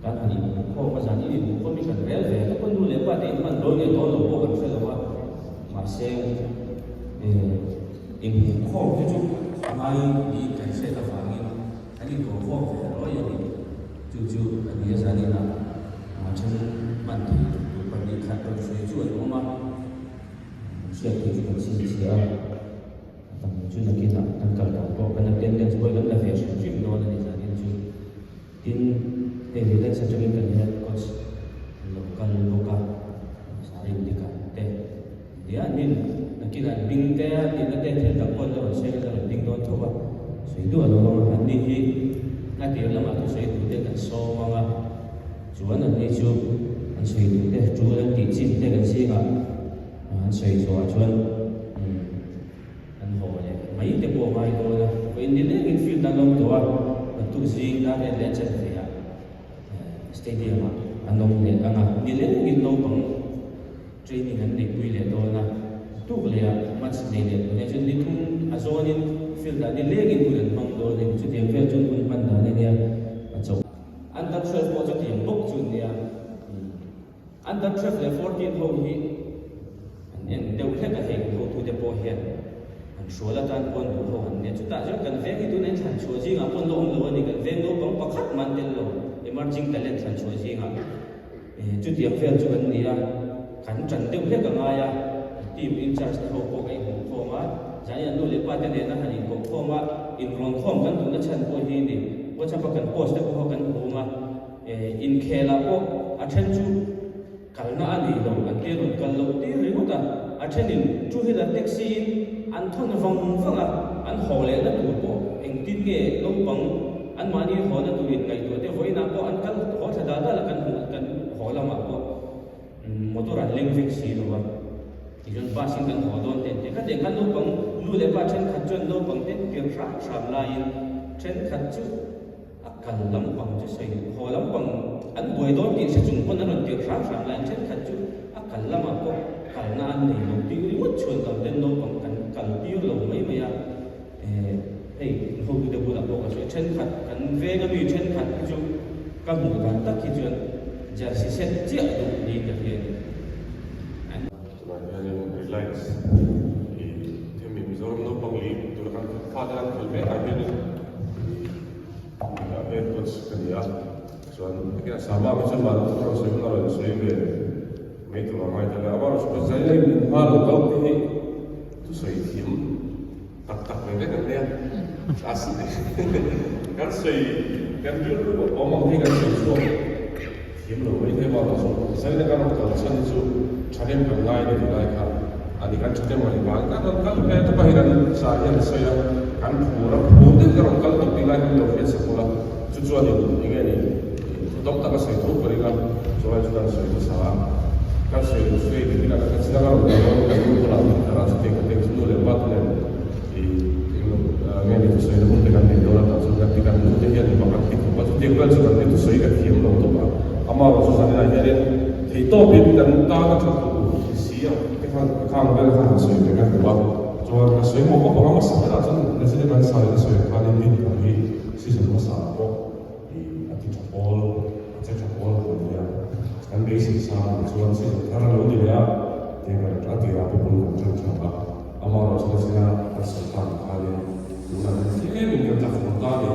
kan ani ko pa jani ni ko mi kan rel ve ko nu le pa te man do ne do lo ko kan se lo wa ma se in ko ke ju mai ni kan se ta fa ni ani do ko ve lo ya ni ju ani ya jani na ma chen man ti pa ni kha ko se ju ai ma se ke ju kan si sia tam ju na ki na kan kal da ko kan ten den ko kan la fe su ju do na ni jani ju tin evidence sa jugin kan health coach local sari dika te dia nin nakira ding te ni na te te tak pon lo se ka ding do thoba so itu alo lo han ni hi na ti la ma tu se tu te kan so ma nga chuan an ni chu an se tu te chu lan ti chin te kan si nga an se so a chuan an ho le mai te po mai do na ko in ni le in field da lo to a tu zing da le le chen te stadium anong le anga ni le in lo bang training an nei pui le do na tu le match nei le ne chen ni thun azon in field da ni le in bulan bang do le chu tiang fel chun bun pan da ne ya acho under 12 po chu tiang bok chun ya under 12 le 14 ho hi en deu he ka he ho tu de po he an shola tan pon do ho an ne chu ta jo kan ve ki tu ne chan chu ji nga pon lo lo ni kan ve lo bang pakhat man tel lo emerging talent san chua ji nga chu tiang fel chu an nia kan chan deu he ka nga ya team in charge ho ko kai ho ma jani an le pa te ne na hani ko ma in rong khom kan tu na chan ko hi ni wa cha pa kan post te ko kan ho ma in khela ko a then chu kalna ani lo an te ron kal lo ti ri mo ta a then in chu hi la taxi in an thon vong vanga an ho le na tu ko eng tin nge lo bang an mani ho na tu in ngai tu te voi na ko an kal ho tha da da la kan ho la ma ko motor an leng fix si lo wa ti jon ba sing kan ho don te ka de kan lo bang lu le ba chen khat jon lo bang te tir ra sam la in chen khat chu akal lam bang chu sei ho lam bang an boi don ti se chung kon an tir ra sam la chen khat chu akal lam ma ko kal na an nei lo ti ri mo chon kam den lo bang kan kal ti lo mai mai ya hey ho tu de bu la ko ka chen khat kan ve ga mi chen khat chu ka mu kan tak ki chuan jersey set chia du ni ka he ni relax themi mizoram no pangli tu kan father an kal be a he ni a he coach kan ya chuan ke sama ma chuan ma tu so na ro so be me tu ma ta la ba so zai lai ma lo ka ti tu so i thim tak tak le kan le asli kan sei kan dulu omong ni kan sei so thim lo mai te ma lo so sai le kan ka chan chu chanem kan lai ni lai ka ani kan chanem mai ba kan kan pe to bahiran sa yan sai kan pura pura de kan kan to pilai ni lo fe se pula chu chu ani ni nge ni dom ta ka sai to pari kan so ai chu kan sai to sa kan sai to fe ni kan kan sina kan lo kan lo pula ta ra te ka te chu le ba le ngay itu saya pun dengan dolar langsung kan mungkin dia dimakan itu waktu dia kan sudah itu saya kan kiam lo tu pak amal rasul sana jadi itu bin dan tahu satu siap kita kan berkan saya dengan tu pak cuma saya mau apa apa masalah tu nasi dengan saya saya kan ini kami sisa masalah kok di hati cakol dia kan basic sama cuma sih karena lo dia kan hati apa pun cakap amal rasul sana asalkan kalian bukan sih mungkin tak mengetahui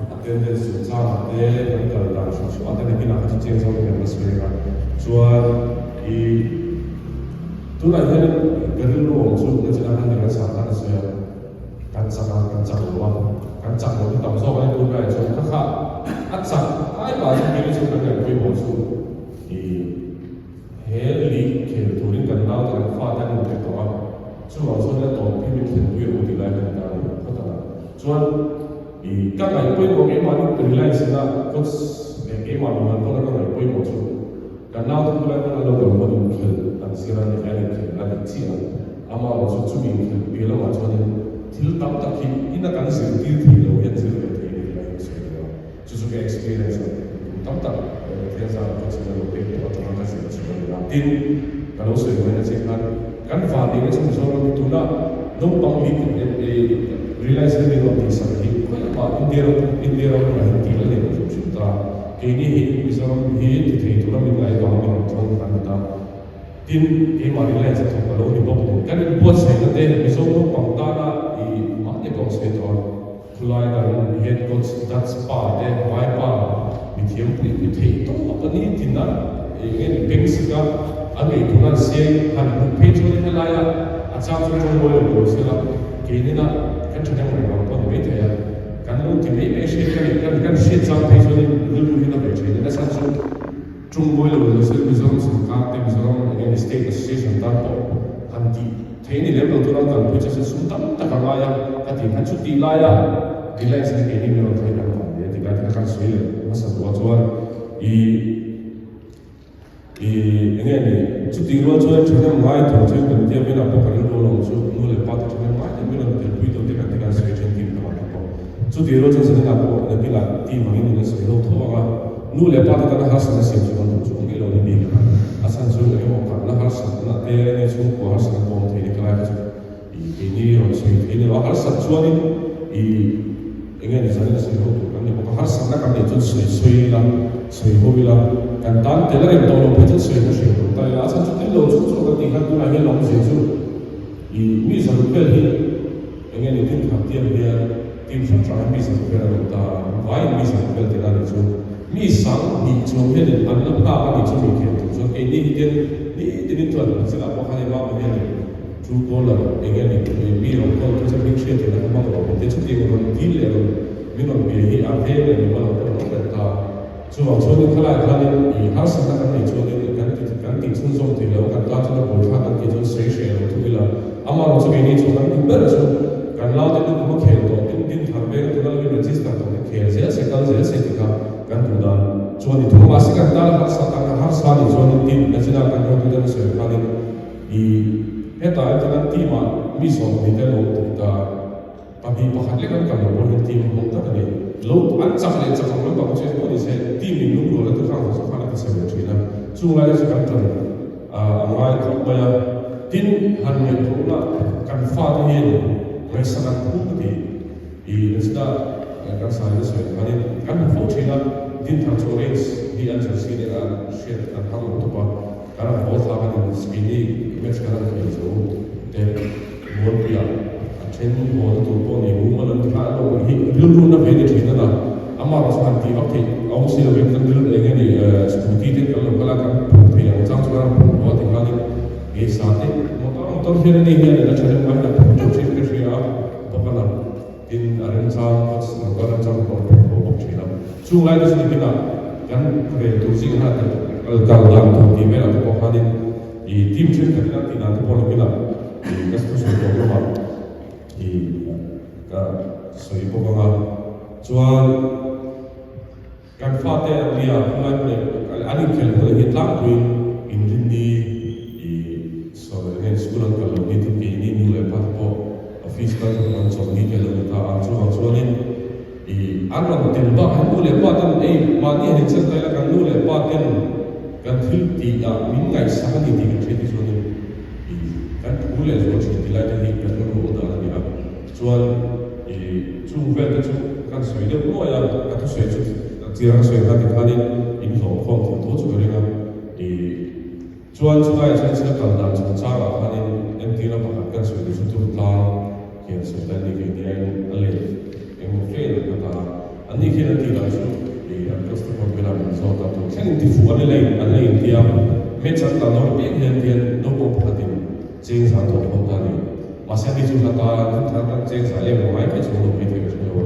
attendance secara kalau tak susu ada lagi nak cicing sama dengan mereka jual di tulah yang gedung untuk kejelangan dengan sangat saya kan sangat kencang luang kencang itu tak masuk oleh dulu kan jadi kakak acak ay bahasa ini sebenarnya kue bosu di heli ke turin kan tahu dengan fatan untuk itu cuma soalnya topi mungkin kue udah lagi dari cuman di các ngày quên có cái món relax là có cái món mà tôi đã nói quên một chút dan now tôi lại nói là tôi muốn chơi dan sekarang ini ada ada cia ama lo so cumi bila macam ni til tak tak ini kan sendiri lo yang sendiri ini lah itu juga experience tak tak biasa macam lo pergi atau orang kasih macam tin kalau saya mana sih kan faham ini semua orang itu nak numpang realize that they don't think something. India orang lain tidak lagi macam kita ini misalnya ini di itu orang mulai bangun orang kan kita tin mari lain satu kalau di bawah kan buat saya nanti misalnya pangtana di mana kau setor kulai dan head coach dat spa deh wipa di tiap itu apa ni tina ini bengska agak itu kan saya kan page ni laya acam tu boleh berusaha kini nak kan sedang berapa betul ya kan lu timai mesej kan shit sampai jadi dulu kita baca ini satu Trung Quốc là một sự mizoram sangkat, mizoram yang state association tanpa anti. Ini level tu orang kan punya sesuatu tak ramai, tapi kan cuti laya, bila saya ini memang saya kan, dia tidak akan sulit masa tuan ini cuti luar tuan jangan mai tu jangan dia bina apa kalau orang tu mulai patut jangan mai dia bina terbuat tu tidak sulit jangan kita apa. Cuti luar jangan apa, bila tim ini sulit tu orang nule patut kan harus nasi jual tu juga kalau ni asal jual ni orang kan harus nak teh ni semua harus nak buat ini kalau ini orang sulit ini orang harus jual ni ingin disana nasi jual tu kan orang harus nak kami jual suai lah suai hobi lah kan tan telah yang tahu apa jual suai tu tapi asal jual ni lo jual kan tinggal tu lagi long suai tu ini satu kali ingin itu hati dia tim sangat bisa berada tak baik bisa berada di situ misal di Jogja dan anda apa di Jogja itu, so ini tu adalah segala apa yang bawa dia juga lah, ingin bilang kalau kita mikir kita mahu apa, kita cuma orang deal yang minum biaya apa yang mahu kita, so ni kalau ini harus kita kan itu ganti sunsun tu lah, kan tak cuma boleh kan kita share tu lah, amal tu ini tu kan benar tu, kan lalu itu mahu kerja, tin harga tu kalau kita register tu kerja, saya kan sudah cuma itu masih kan dalam harus hari cuma tim nasional kan yang kita masih kali di kita itu kan tim misal kita kita tapi pakai kan kalau boleh tim kita tadi lo ancam kalau bagus itu di saya tim ini lo itu kan harus kan kita sebut lah cuma ada sekarang awal kalau tim hanya itu lah kan faham mereka kan bukti ini sudah kan saya sebenarnya kan fokusnya din transference di antar sini share kan kamu tu pak karena bos lawan ini match kan itu dan buat dia achen buat tu pun ibu malam tu kalau belum nak beda cerita lah amma rasa nanti waktu awak sih lebih kenal dengan ni seperti itu kalau kan yang macam sekarang buat tinggal di saat ini motor ni dia ada cara mana untuk cerita apa lah in arranjam negara jam berpokok cina. Sungai itu sendiri kan kereta sih kan kalau dalam tu di mana tu pokok di tim cerita kita tidak tu boleh kita di kasih suatu rumah di pokok jual kan fatih dia mulai adik kerja boleh hitam tu ini di sekolah kalau itu ini mulai patut fiscal macam ni kalau kita ansur ni, anak tembak hantu lepas tu, mati hari cerita lah kan tu lepas kan hilti mingai sangat ini kan cerita ni, kan boleh jual cerita lain ni kan tu ada ni lah, jual jual tu kan sudah pun ya, kan sudah tiang sudah kita ni ini form tu juga ni kan, jual juga cerita kalau dah cara kan ni nanti nak kan sudah tu plan yang sudah dikirakan oleh yang mungkin kata andi kira tidak di atas pembelaan soal itu kan tifu ada lain dia macam tanah yang dia nopo perhatian jeng satu tadi masih di juga kata jeng saya memang itu semua itu semua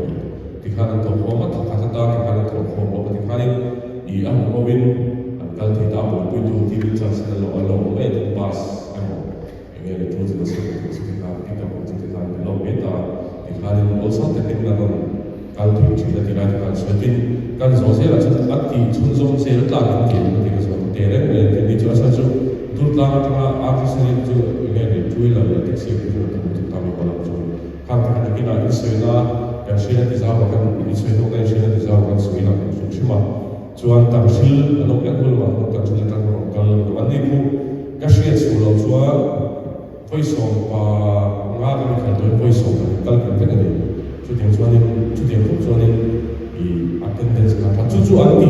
di kana tu homat kata di kana tu homat di kana di amobin kalau tidak boleh itu tidak bisa selalu oleh pas ini itu juga kita menceritakan dalam beta di hari also teknik kalau tidak kan seperti kan sosial akti sunsun serta mungkin kita suatu tereng dan itu asal terutama artis itu ini jual lah tekstil itu terutama kalau kan kita istilah dan sila disawakan istilah dan sila disawakan semua cuma jual tamsil atau yang keluar atau cerita kalau anda itu kasih sekolah jual voice of ngada ni kan tu voice of kalau kita ni cuti yang pun attendance kan cucu anti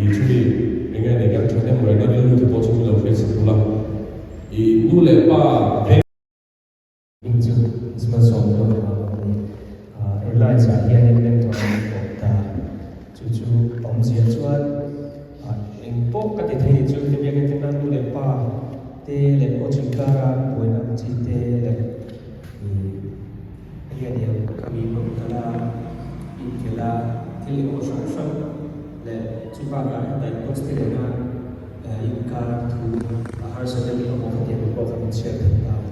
cumi dengan yang kita mulai dari dulu tu bocor tu dah sekolah. Nu lepas Inju semua soal airline saya yang mentor kita cucu pemziar cuan import kat itu cuci dia yang kita nu lepas te lepas cingkara buat nak cite dia kami mengkala ikela kili construction le cuba kan dan konstruksinya ingkar tu harus ada di bawah dia bawah share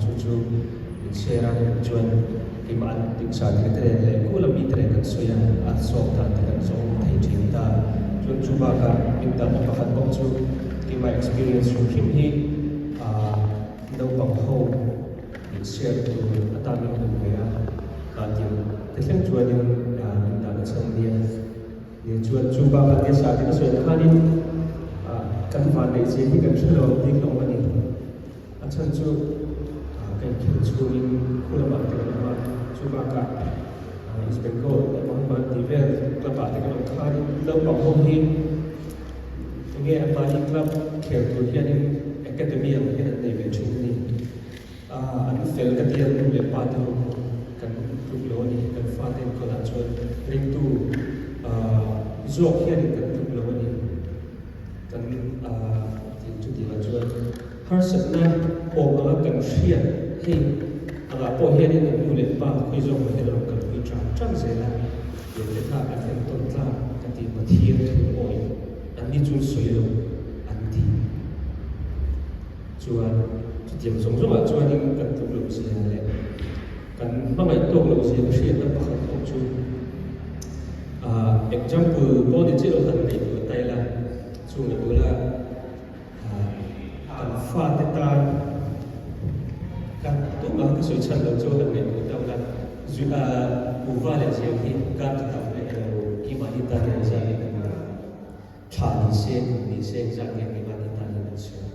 cucu share jual kiman tiksa kita le kulam itre kan soya asok dan kan so thai cinta jual cuba kan minta pakat bangsu kima experience from him he no bang ho share tu atami ya katiu tesem jual yang minta macam dia jual cuba kan dia saat itu soya kan kan faham sih kan sudah di kamar ini, acan tu kan kita ini kulah batik nama cuba kan, Isbengkol, Muhammad Divel, kulah batik nama kan, lalu bangun ini, ini apa ini klub kerja ini akademi yang kita dari Becung ini, anu fel kerja ini lepas tu kan tujuh ini kan faham kulah jual ring tu, zok ini kan tujuh ini. Dan itu dilajukan hasilnya orang akan share hey agak pohon ini boleh pak kuis orang kita lakukan bicara jangan salah yang kita akan tonton nanti matian tu oi nanti jual suyu nanti jual jadi semua jual yang kan tu belum siapa kan mana itu belum siapa share apa kan tu example boleh cerita tentang itu Thailand sungai bola kan fatetan kan tu mah kesulitan dalam jualan itu tahu kan juga bukan yang siapa kan tahu gimana kita yang saya cari ni saya yang gimana kita yang saya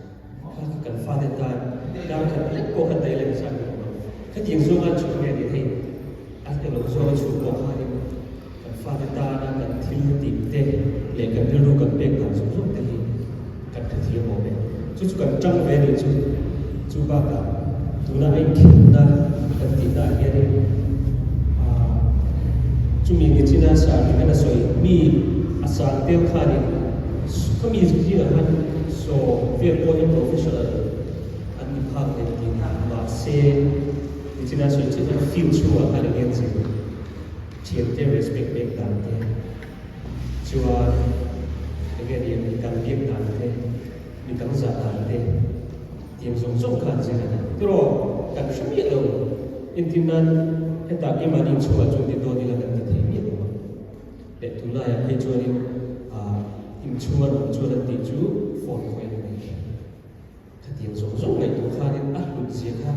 kan fatetan dan kan kau kan Thailand saya kan yang sungai sungai ni hey asal lo sungai sungai hari kan fatetan kan tim teh lekan dulu kan pekah susuk tadi kan kerja momen, susuk kan cang veri cuba kan, tuna kita kan tidak jadi, cumi ni cina saat kita nak soi mi asal tel kari, kami cina kan so fair point professional, anu hak nanti bahasa ni cina soi cina feel cua kari ni sih, cium respect baik dan jual dengan dia mintam biak nanti, mintam zat nanti, yang song kan sih kan. Terus kan semua itu intiman kita imanin semua jual di dua dilakukan di sini tu. Itulah yang jual ini, jual nanti jual phone coin ini. Kan yang song itu kan ahlu siapa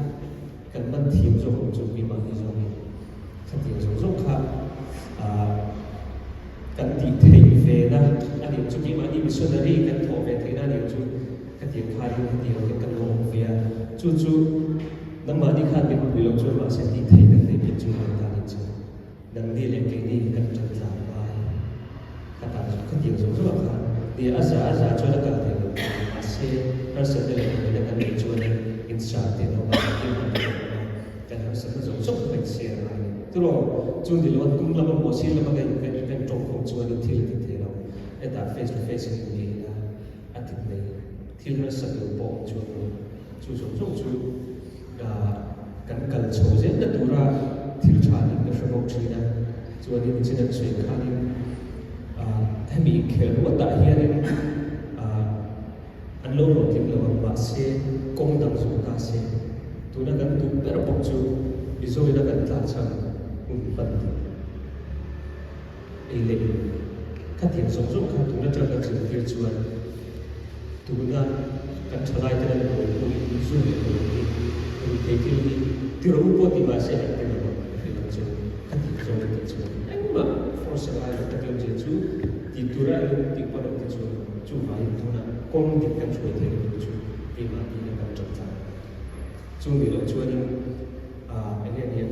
kan mantim jual iman jual ini. Kan yang song kan kan di TV na, ada juga mana misioneri kan thok TV na dia juga kan dia kari dia kan long via, cucu nama ni kan dia belum cuba saya di TV dan dia juga kan itu, dan dia lagi ni kan cerita kata kan dia semua kan dia asa cuba kan dia masih rasa dia kan dia cuba insyaallah dia kan rasa semua kan share terus cuma di luar tu lama bosi lama kan tongkong cuma di til lo, ada face to face ni lah, atik ni til rasa tu bom cuma kan kalau cuma je dura til cari ke sebab cina cuma di cina suai kali, kami kerja tak hian anlo tim lo masih kong dang suka sih, tu nak kan tu berapa cuma bisa kita kan tak penting. Ini kan yang sosok kan tu nak jaga cerita jual, tu nak kan celai dengan itu sulit itu ini tidak upah di masa yang kita lakukan kan tidak jual. Enggak force lain kita jual diturai di pada jual cuma itu nak kondikan jual itu di mana dia kan jual. Cuma dia jual ini dia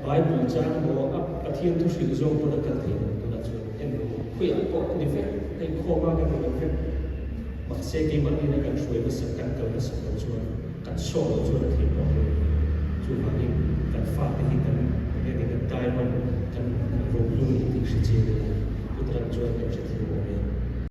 Bible jangan bawa apa tiang tu sih zong pada kali tu nak jual. Yang kuya kok ni fair, ni forma kan dengan kan masih di mana ini kan suai besar kan kalau besar cuma kan show cuma tembok cuma ini kan fakta kita ini kan diamond kan roblung itu sih putra cuma kan jadi